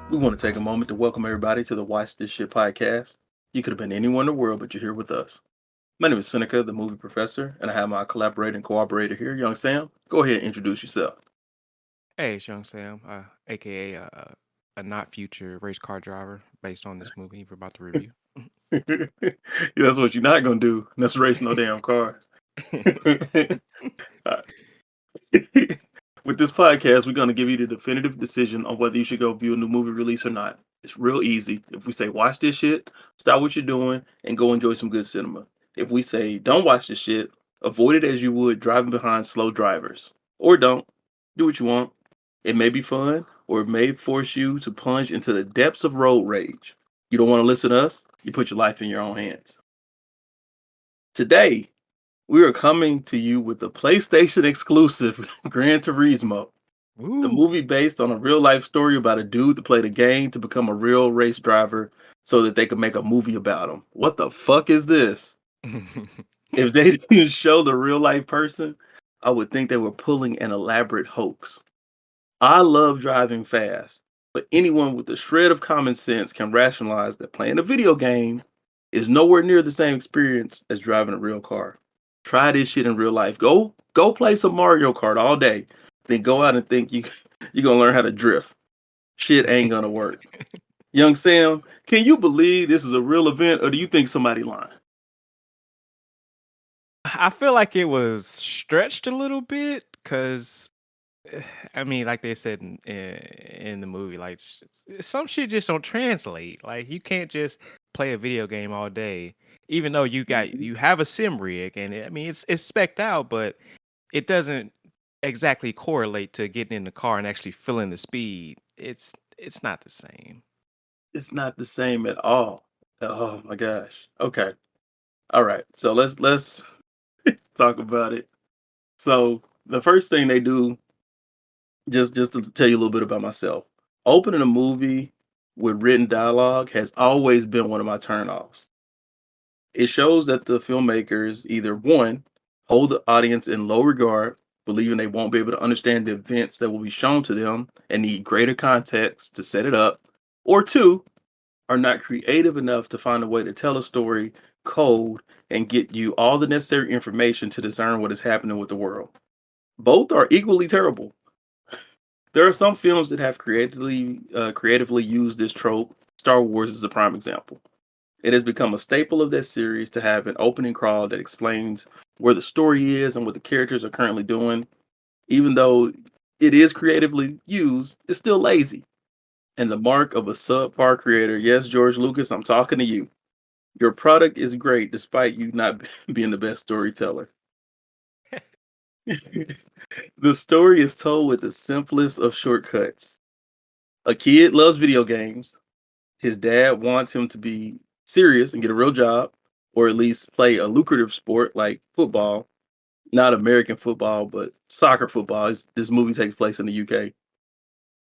We want to take a moment to welcome everybody to the Watch This Shit podcast. You could have been anywhere in the world, but you're here with us. My name is Seneca, the movie professor, and I have my collaborator and cooperator here, Young Sam. Go ahead and introduce yourself. Hey, it's Young Sam, aka a not future race car driver, based on this movie we're about to review. That's what you're not going to do. That's race no damn cars. Uh, With this podcast, we're going to give you the definitive decision on whether you should go view a new movie release or not. It's real easy. If we say watch this shit, stop what you're doing and go enjoy some good cinema. If we say don't watch this shit, avoid it as you would driving behind slow drivers. Or don't. Do what you want. It may be fun or it may force you to plunge into the depths of road rage. You don't want to listen to us? You put your life in your own hands. Today, we are coming to you with the PlayStation exclusive Gran Turismo, the Woo! movie based on a real life story about a dude that played a game to become a real race driver so that they could make a movie about him. What the fuck is this? If they didn't show the real life person, I would think they were pulling an elaborate hoax. I love driving fast, but anyone with a shred of common sense can rationalize that playing a video game is nowhere near the same experience as driving a real car. Try this shit in real life. Go play some Mario Kart all day, then go out and think you're gonna learn how to drift. Shit ain't gonna work. Young Sam, can you believe this is a real event, or do you think somebody lying? I feel like it was stretched a little bit because, I mean, like they said in the movie, like some shit just don't translate. Like you can't just play a video game all day, even though Mhm. you have a sim rig, and I mean it's specced out, but it doesn't exactly correlate to getting in the car and actually feeling the speed. It's not the same. It's not the same at all. Oh my gosh. Okay. All right. So let's talk about it. So the first thing they do, just to tell you a little bit about myself, opening a movie with written dialogue has always been one of my turnoffs. It shows that the filmmakers either one, hold the audience in low regard, believing they won't be able to understand the events that will be shown to them and need greater context to set it up, or two, are not creative enough to find a way to tell a story cold and get you all the necessary information to discern what is happening with the world. Both are equally terrible. There are some films that have creatively used this trope. Star Wars is a prime example. It has become a staple of that series to have an opening crawl that explains where the story is and what the characters are currently doing. Even though it is creatively used, it's still lazy. And the mark of a subpar creator, yes, George Lucas, I'm talking to you. Your product is great despite you not being the best storyteller. The story is told with the simplest of shortcuts. A kid loves video games. His dad wants him to be serious and get a real job, or at least play a lucrative sport like football. Not American football, but soccer football. This movie takes place in the UK.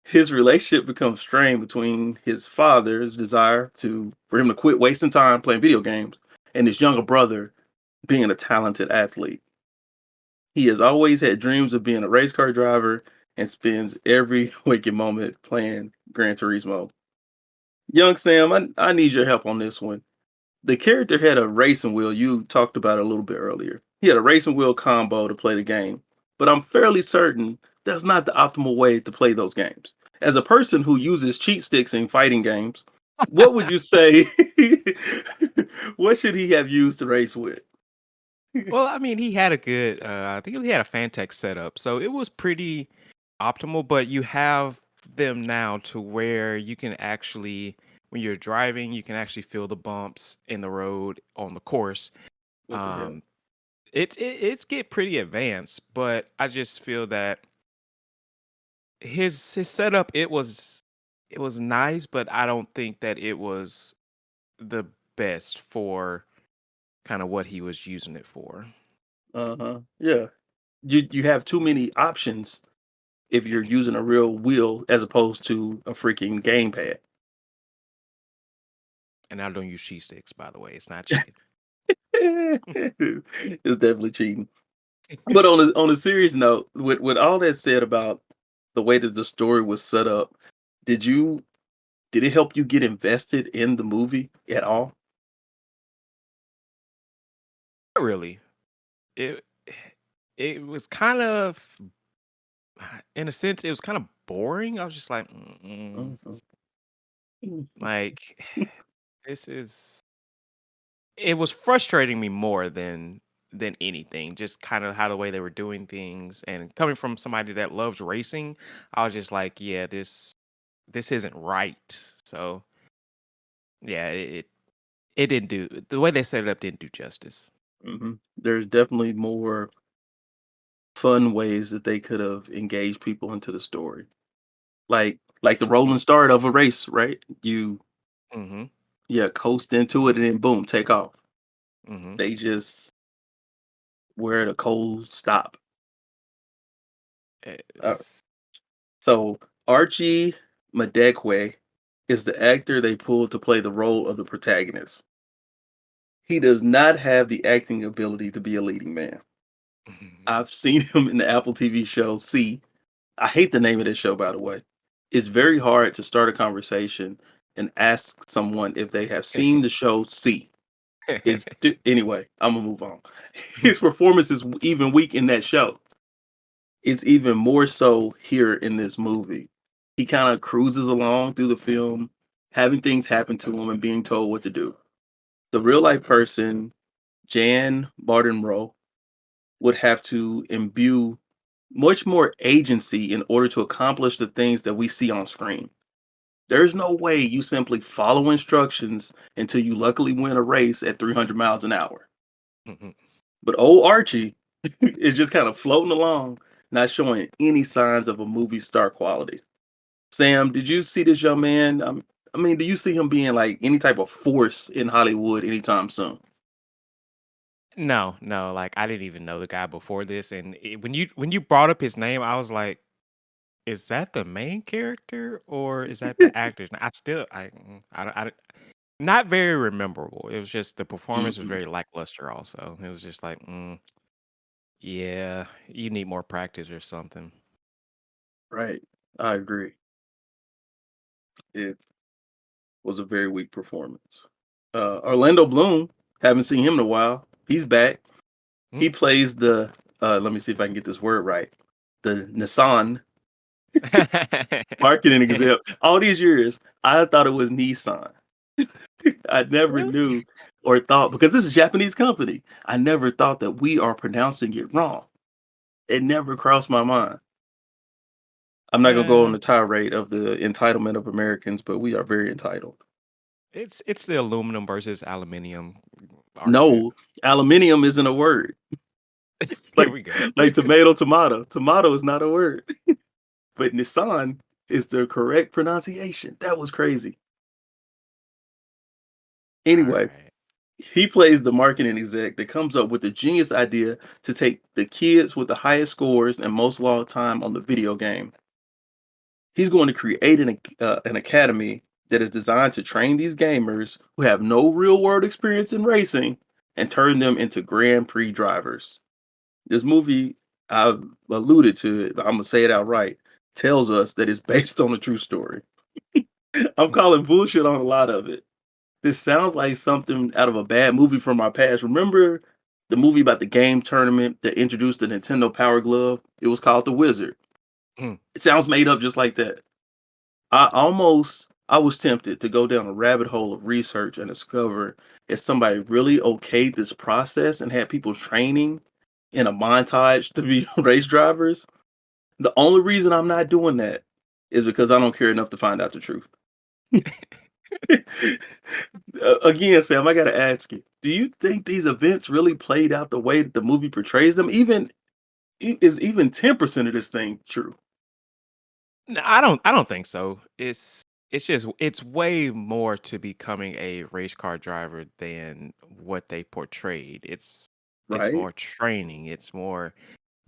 His relationship becomes strained between his father's desire for him to quit wasting time playing video games and his younger brother being a talented athlete. He has always had dreams of being a race car driver and spends every waking moment playing Gran Turismo. Young Sam, I need your help on this one. The character had a racing wheel. You talked about it a little bit earlier. He had a racing wheel combo to play the game, but I'm fairly certain that's not the optimal way to play those games. As a person who uses cheat sticks in fighting games, what would you say? What should he have used to race with? Well, I mean, he had a good, I think he had a Fantech setup, so it was pretty optimal. But you have them now to where you can actually, when you're driving, you can actually feel the bumps in the road on the course. What the hell? Um, it's get pretty advanced, but I just feel that his setup it was nice, but I don't think that it was the best for kind of what he was using it for. Uh huh. Yeah. You have too many options if you're using a real wheel as opposed to a freaking gamepad. And I don't use cheese sticks, by the way. It's not cheating. It's definitely cheating. But on a serious note, with all that said about the way that the story was set up, did you? Did it help you get invested in the movie at all? Not really. It it was kind of in a sense, it was kind of boring. I was just like, Mhm. Mhm. like this is. It was frustrating me more than anything. Just kind of how the way they were doing things, and coming from somebody that loves racing, I was just like, yeah, this isn't right. So yeah, it didn't do the way they set it up didn't do justice. Mhm. There's definitely more fun ways that they could have engaged people into the story. Like the rolling start of a race, right? You Mm-hmm. yeah, coast into it and then boom, take off. Mm-hmm. They just were at a cold stop. It Uh, was, so Archie Madekwe is the actor they pulled to play the role of the protagonist. He does not have the acting ability to be a leading man. I've seen him in the Apple TV show See. I hate the name of this show, by the way. It's very hard to start a conversation and ask someone if they have seen the show See. Anyway, I'm gonna move on. His performance is even weak in that show. It's even more so here in this movie. He kind of cruises along through the film, having things happen to him and being told what to do. The real life person, Jan Bardenbro, would have to imbue much more agency in order to accomplish the things that we see on screen. There's no way you simply follow instructions until you luckily win a race at 300 miles an hour. But old Archie is just kind of floating along, not showing any signs of a movie star quality. Sam, did you see this young man? I mean, do you see him being like any type of force in Hollywood anytime soon? No, no, like I didn't even know the guy before this, and when you brought up his name, I was like, is that the main character or is that the actors? I still, I don't, not very memorable. It was just the performance was Mhm. very lackluster. Also, it was just like, yeah, you need more practice or something. Right. I agree. It was a very weak performance. Orlando Bloom, haven't seen him in a while. He's back. Mm. He plays the let me see if I can get this word right. The Nissan marketing exec. All these years, I thought it was Nissan. I never Really? knew or thought because this is a Japanese company. I never thought that we are pronouncing it wrong. It never crossed my mind. I'm not gonna go on Uh, the tirade of the entitlement of Americans, but we are very entitled. it's the aluminum versus aluminium argument. No, aluminium isn't a word. Here Like we go. like tomato, tomato. Tomato is not a word. But Nissan is the correct pronunciation. That was crazy. All Anyway, right. he plays the marketing exec that comes up with the genius idea to take the kids with the highest scores and most log time on the video game. He's going to create an academy that is designed to train these gamers who have no real world experience in racing and turn them into Grand Prix drivers. This movie, I've alluded to it, but I'm gonna say it outright, tells us that it's based on a true story. I'm calling bullshit on a lot of it. This sounds like something out of a bad movie from my past. Remember the movie about the game tournament that introduced the Nintendo Power Glove? It was called The Wizard. Mm. It sounds made up just like that. I was tempted to go down a rabbit hole of research and discover if somebody really okayed this process and had people training in a montage to be race drivers. The only reason I'm not doing that is because I don't care enough to find out the truth. Again, Sam, I gotta ask you: do you think these events really played out the way that the movie portrays them? Is even 10% of this thing true? No, I don't think so. It's just it's way more to becoming a race car driver than what they portrayed. It's Right? more training, it's more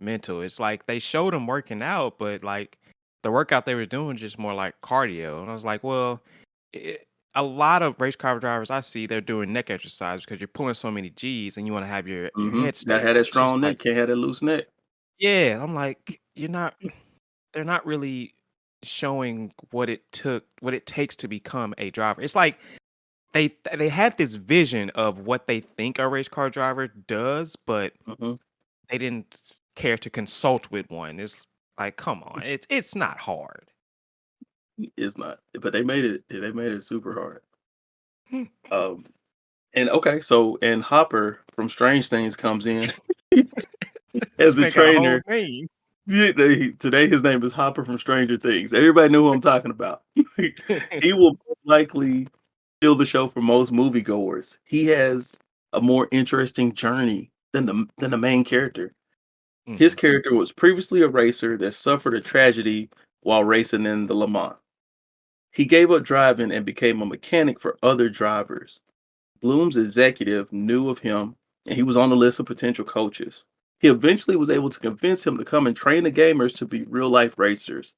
mental. It's like they showed them working out, but like the workout they were doing just more like cardio. And I was like, well, it, a lot of race car drivers I see they're doing neck exercise because you're pulling so many G's and you want to have your Mm-hmm. head Gotta have stable. that It's just strong like, neck. Can't have that loose neck. yeah, I'm like, you're not they're not really. showing what it takes to become a driver. It's like they had this vision of what they think a race car driver does, but Mhm. they didn't care to consult with one. It's like, come on, it's not hard. It's not, but they made it super hard. Hmm. Um, and okay, so and Hopper from Strange Things comes in This as a man got a whole trainer. name. Yeah, today his name is Hopper from Stranger Things. Everybody knew who I'm talking about. He will most likely steal the show for most moviegoers. He has a more interesting journey than the main character. His Mhm, character was previously a racer that suffered a tragedy while racing in the Le Mans. He gave up driving and became a mechanic for other drivers. Bloom's executive knew of him, and he was on the list of potential coaches. He eventually was able to convince him to come and train the gamers to be real life racers.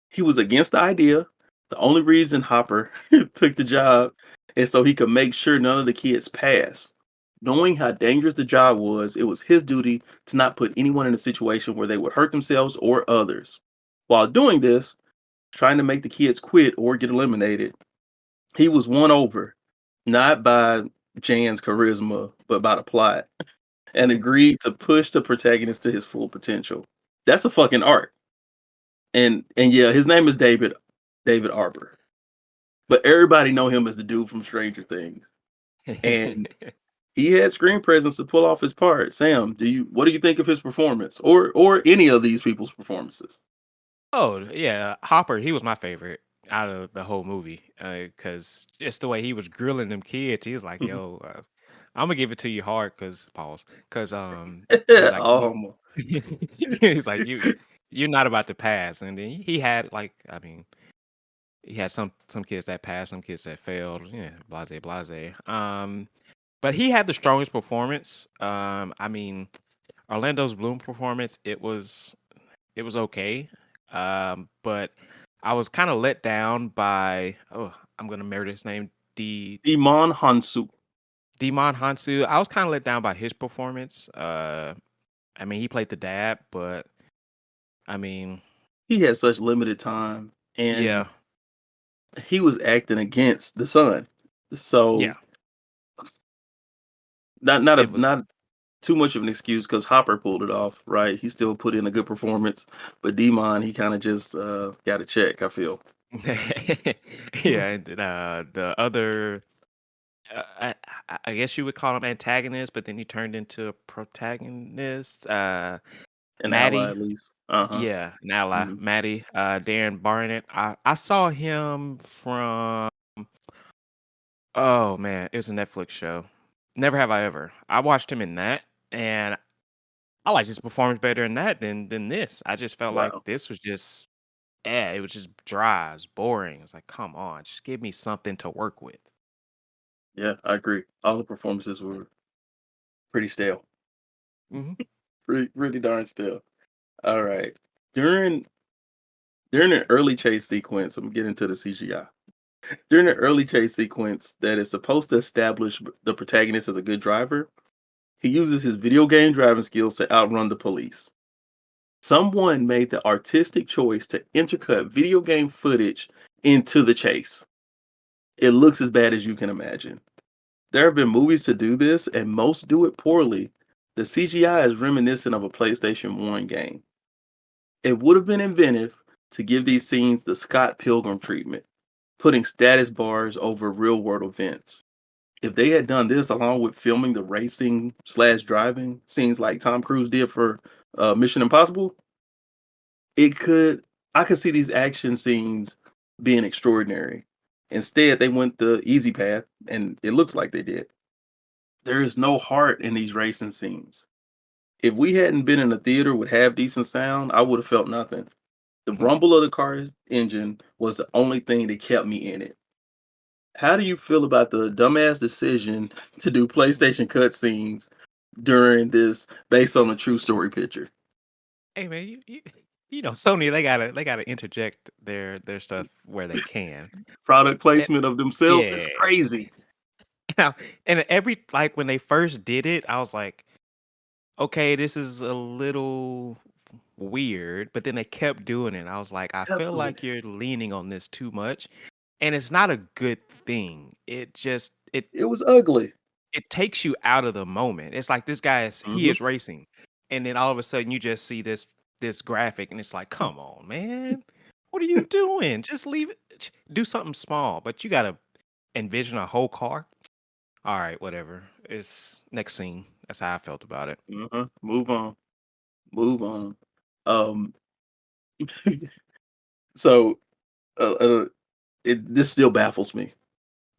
He was against the idea. The only reason Hopper took the job is so he could make sure none of the kids passed. Knowing how dangerous the job was, it was his duty to not put anyone in a situation where they would hurt themselves or others. While doing this, trying to make the kids quit or get eliminated, he was won over, not by Jan's charisma, but by the plot, and agreed to push the protagonist to his full potential. That's a fucking art. And yeah, his name is David Arbor. But everybody know him as the dude from Stranger Things. And mhm. he had screen presence to pull off his part. Sam, what do you think of his performance or any of these people's performances? Oh, yeah, Hopper, he was my favorite out of the whole movie, cause just the way he was grilling them kids, he was like, "Yo, Imma give it to you hard, cause pause, cause, he's like, "You" um, he's like, you're not about to pass," and then he had, like, I mean, he had some kids that passed, some kids that failed, yeah, blase, blase, but he had the strongest performance, I mean, Orlando's Bloom performance, it was okay, but I was kinda let down by oh, I'm gonna murder his name, Demon Hansu. Demon Hansu. I was kinda let down by his performance. I mean, he played the dad, but I mean, He had such limited time, and yeah, he was acting against the son. So yeah, not it was not too much of an excuse because Hopper pulled it off, right? He still put in a good performance, but Demon, he kind of just got a check. I feel. yeah, and then, the other, I guess you would call him antagonist, but then he turned into a protagonist, An ally Maddie. at least. Uh huh. Yeah, an ally, Hmm. Maddie, Darren Barnett. I saw him from oh man, it was a Netflix show. Never Have I Ever. I watched him in that, and I liked his performance better in that than this. I just felt like Wow. this was just it was just dry, it was boring. It was like, come on, just give me something to work with. Yeah, I agree. All the performances were pretty stale. Hmm. Pretty darn stale. All right. During during an early chase sequence, I'm getting to the CGI. During the early chase sequence that is supposed to establish the protagonist as a good driver, he uses his video game driving skills to outrun the police. Someone made the artistic choice to intercut video game footage into the chase. It looks as bad as you can imagine. There have been movies to do this, and most do it poorly. The CGI is reminiscent of a PlayStation 1 game. It would have been inventive to give these scenes the Scott Pilgrim treatment, putting status bars over real world events. If they had done this along with filming the racing slash driving scenes like Tom Cruise did for Mission Impossible, it could I could see these action scenes being extraordinary. Instead, they went the easy path, and it looks like they did. There is no heart in these racing scenes. If we hadn't been in a theater with half decent sound, I would have felt nothing. The rumble of the car's engine was the only thing that kept me in it. How do you feel about the dumbass decision to do PlayStation cutscenes during this based on a true story picture? Hey man, you know Sony they gotta interject their stuff where they can. Product And, placement of themselves yeah. is crazy. Now, and every like when they first did it, I was like, okay, this is a little weird, but then they kept doing it. I was like, I Kept feel doing like it. you're leaning on this too much, and it's not a good thing. It just It was ugly. it takes you out of the moment. It's like this guy he Mhm. is racing, and then all of a sudden you just see this graphic, and it's like, come on, man, what are you doing? Just leave it. Do something small, but you gotta envision a whole car. All right, whatever. It's next scene. That's how I felt about it. Uh-huh. Move on. Move on. Um, so, uh, uh, this still baffles me.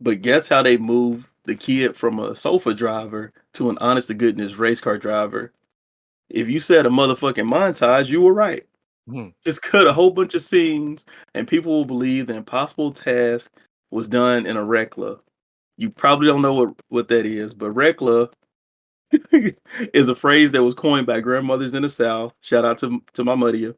But guess how they moved the kid from a sofa driver to an honest to goodness race car driver? If you said a motherfucking montage, you were right. Mhm. Just cut a whole bunch of scenes, and people will believe the impossible task was done in a Rekla. You probably don't know what that is, but Rekla is a phrase that was coined by grandmothers in the South. Shout out to my mother.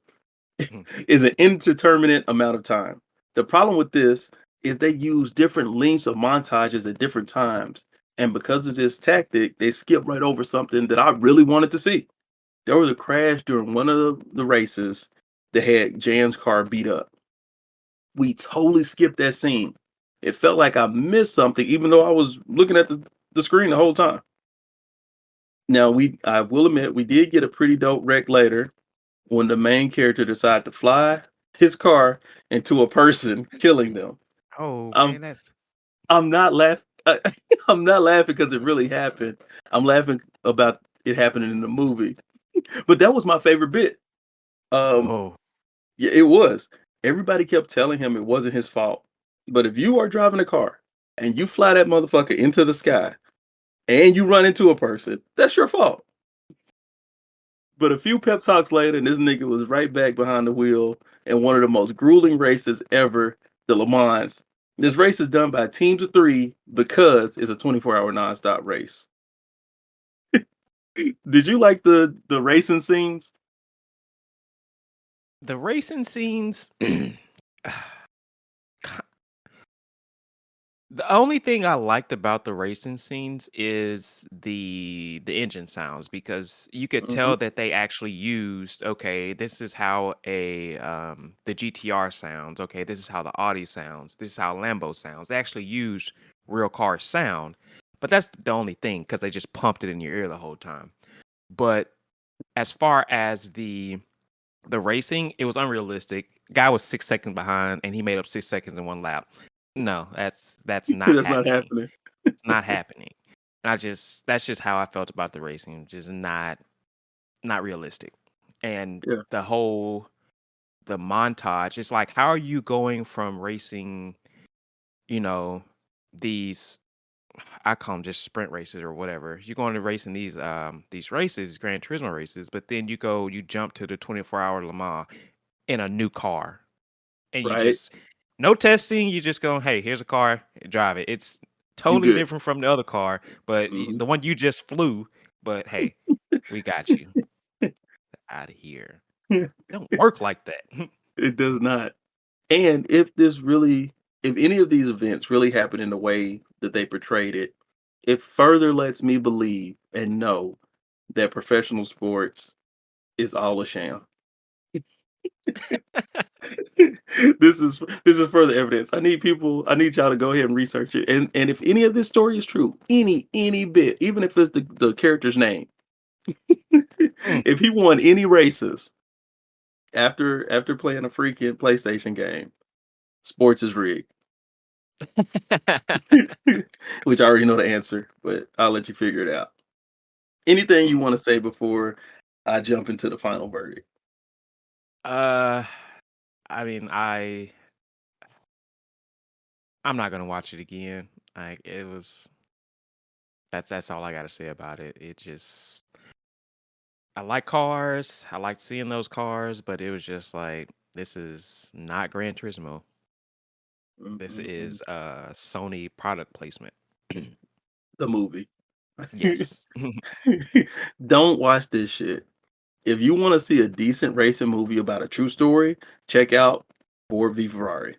Mhm. Is an indeterminate amount of time. The problem with this is they use different lengths of montages at different times. And because of this tactic, they skip right over something that I really wanted to see. There was a crash during one of the races that had Jan's car beat up. We totally skipped that scene. It felt like I missed something, even though I was looking at the screen the whole time. Now I will admit we did get a pretty dope wreck later when the main character decided to fly his car into a person, killing them. Oh I'm man, that's I'm not laughing. I'm not laughing because it really happened. I'm laughing about it happening in the movie. But that was my favorite bit. Um, oh. yeah, it was. Everybody kept telling him it wasn't his fault. But if you are driving a car and you fly that motherfucker into the sky and you run into a person, that's your fault. But a few pep talks later, and this nigga was right back behind the wheel in one of the most grueling races ever, the Le Mans. This race is done by teams of three because it's a 24-hour nonstop race. Did you like the racing scenes? The racing scenes. The only thing I liked about the racing scenes is the engine sounds because you could Hmm. tell that they actually used, okay, this is how a the GTR sounds, okay, this is how the Audi sounds, this is how Lambo sounds. They actually used real car sound, but that's the only thing because they just pumped it in your ear the whole time. But as far as the racing, it was unrealistic. Guy was 6 seconds behind, and he made up 6 seconds in 1 lap. No, that's not That's not happening. happening. It's not happening. I just that's just how I felt about the racing, just not realistic. And Yeah, the montage, it's like, how are you going from racing, you know, these I call them just sprint races or whatever. You're going to race in these races, Gran Turismo races, but then you jump to the 24-hour Le Mans in a new car, and you right. just no testing. You just go, hey, here's a car, drive it. It's You totally good. different from the other car, but Hmm. the one you just flew. But hey, we got you out of here. It don't work like that. It does not. And if any of these events really happened in the way that they portrayed it, it further lets me believe and know that professional sports is all a sham. This is further evidence. I need y'all to go ahead and research it. And if any of this story is true, any bit, even if it's the character's name, Mm. if he won any races after playing a freaking PlayStation game, sports is rigged. Which I already know the answer, but I'll let you figure it out. Anything you Mm. want to say before I jump into the final verdict? uh, I mean, I'm not gonna watch it again. Like it was. That's all I gotta say about it. It just I like cars. I like seeing those cars, but it was just like this is not Gran Turismo. This Mm-mm-mm. is Sony product placement. The movie. Yes. Don't watch this shit. If you want to see a decent racing movie about a true story, check out Ford v Ferrari.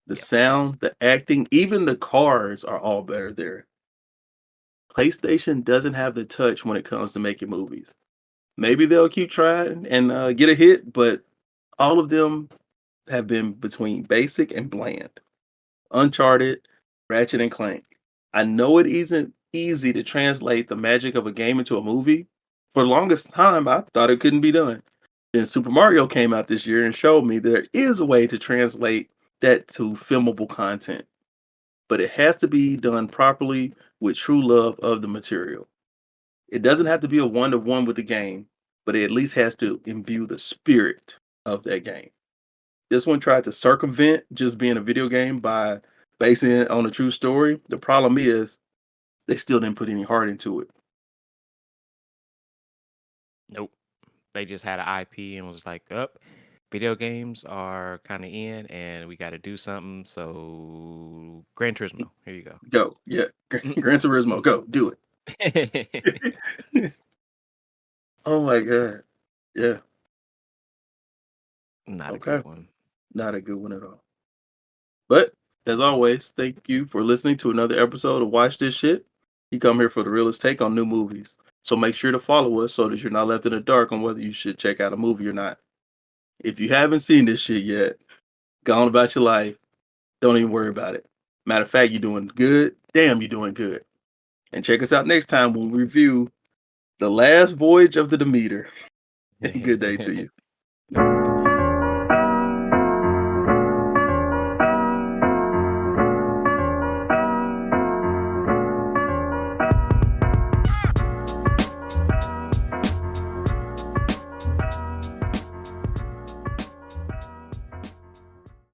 The Yep. sound, the acting, even the cars are all better there. PlayStation doesn't have the touch when it comes to making movies. Maybe they'll keep trying and get a hit, but all of them have been between basic and bland. Uncharted, Ratchet and Clank. I know it isn't easy to translate the magic of a game into a movie. For the longest time, I thought it couldn't be done. Then Super Mario came out this year and showed me there is a way to translate that to filmable content, but it has to be done properly with true love of the material. It doesn't have to be a one to one with the game, but it at least has to imbue the spirit of that game. This one tried to circumvent just being a video game by basing it on a true story. The problem is they still didn't put any heart into it. Nope. They just had an IP and was like, "Up, video games are kind of in, and we got to do something." So, Gran Turismo, here you go. Go. Yeah. Gran Turismo, go. Do it. Oh my god. Yeah. Not a Okay. good one. Not a good one at all. But as always, thank you for listening to another episode of Watch This Shit. You come here for the realest take on new movies. So make sure to follow us so that you're not left in the dark on whether you should check out a movie or not. If you haven't seen this shit yet, go on about your life. Don't even worry about it. Matter of fact, you're doing good. Damn, you're doing good. And check us out next time when we review The Last Voyage of the Demeter. Good day to you.